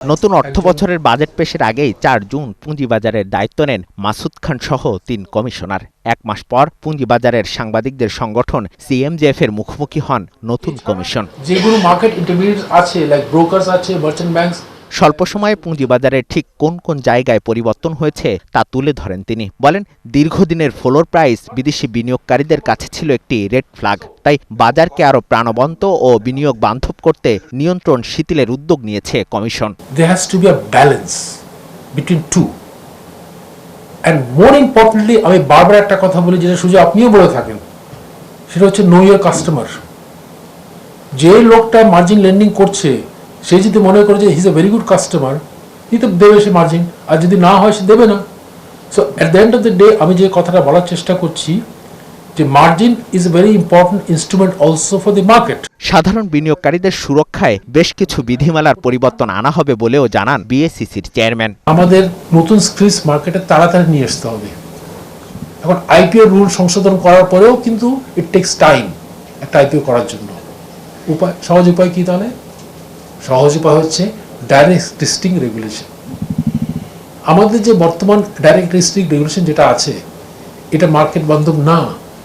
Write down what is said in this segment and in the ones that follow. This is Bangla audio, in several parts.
নতুন অর্থবছরের বাজেট পেশের আগেই ৪ জুন পুঁজিবাজারের দায়িত্ব নেন মাসুদ খান সহ ৩ কমিশনার। এক মাস পর পুঁজিবাজারের সাংবাদিকদের সংগঠন সিএমজেএফ এর মুখোমুখি হন নতুন কমিশন। যেগুলো মার্কেট ইন্টারমিডিয়েটস আছে, লাইক ব্রোকার্স আছে, মার্চেন্ট ব্যাংকস, স্বল্প সময়ে পুঁজিবাজারের ঠিক কোন কোন জায়গায় পরিবর্তন হয়েছে তা তুলে ধরেন তিনি। বলেন, দীর্ঘদিনের ফ্লোর প্রাইস বিদেশি বিনিয়োগকারীদের কাছে ছিল একটি রেড ফ্ল্যাগ। তাই বাজারকে আরো প্রাণবন্ত ও বিনিয়োগ বান্ধব করতে নিয়ন্ত্রণ শিথিলের উদ্যোগ নিয়েছে commission. there has to be a balance between two, and more importantly আমি বারবার একটা কথা বলি, যেটা শুধু আপনিও বলে থাকেন, সেটা হচ্ছে নো ইওর কাস্টমার। যে লোকটা মার্জিন লেন্ডিং করছে, সে যদি মনে করে যে he is a very good customer, he তো দেবে সে মার্জিন, আর যদি না হয় সে দেবে না। So at the end of the day আমি যে কথাটা বলার চেষ্টা করছি, যে margin is a very important instrument also for the market. সাধারণ বিনিয়োগকারীদের সুরক্ষায় বেশ কিছু বিধিমালার পরিবর্তন আনা হবে বলেও জানান বিএসইসির চেয়ারম্যান। আমাদের নতুন স্ক্রিস মার্কেটে তাড়াতাড়ি নিয়ে আসতে হবে। এখন আইপিও রুল সংশোধন করার পরেও কিন্তু ইট টেক্স টাইম একটা আইপিও করার জন্য। সহজ উপায় কি তাহলে? সহজ উপায় হচ্ছে ডাইরেক্ট লিস্টিং রেগুলেশন। আমাদের যে বর্তমান ডাইরেক্ট লিস্টিং রেগুলেশন যেটা আছে, এটা মার্কেট বান্ধব না।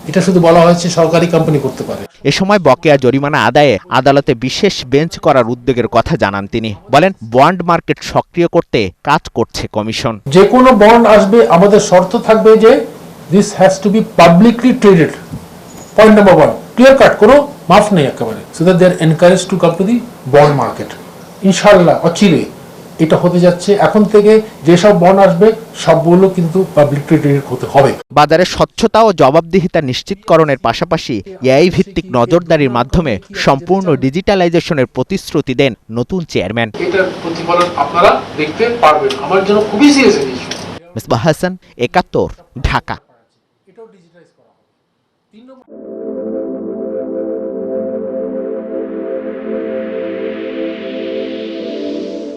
এটা শুধু বলা হয়েছে সরকারি কোম্পানি করতে পারে। এ সময় বকেয়া জরিমানা আদায়ে আদালতে বিশেষ বেঞ্চ করার উদ্যোগের কথা জানান তিনি। বলেন, বন্ড মার্কেট সক্রিয় করতে কাজ করছে কমিশন। যে কোনো বন্ড আসবে, আমাদের শর্ত থাকবে যে this has to be publicly traded. Point number 1, clear cut, কোনো মাফ নেই একেবারে, so that they are encourage to come to the bond market. ইনশাআল্লাহ অচিরে এটা হতে যাচ্ছে। এখন থেকে যেসব বন্ড আসবে সবগুলো কিন্তু পাবলিকলি ট্রেডেড হতে হবে। বাজারে স্বচ্ছতা ও জবাবদিহিতা নিশ্চিতকরণের পাশাপাশি এআই ভিত্তিক নজরদারির মাধ্যমে সম্পূর্ণ ডিজিটালাইজেশনের প্রতিশ্রুতি দেন নতুন চেয়ারম্যান। এটার প্রতিফলন আপনারা দেখতে পারবেন। আমার জন্য খুবই সিরিয়াস ইস্যু। মিসবাহ হাসান, ৭১, ঢাকা।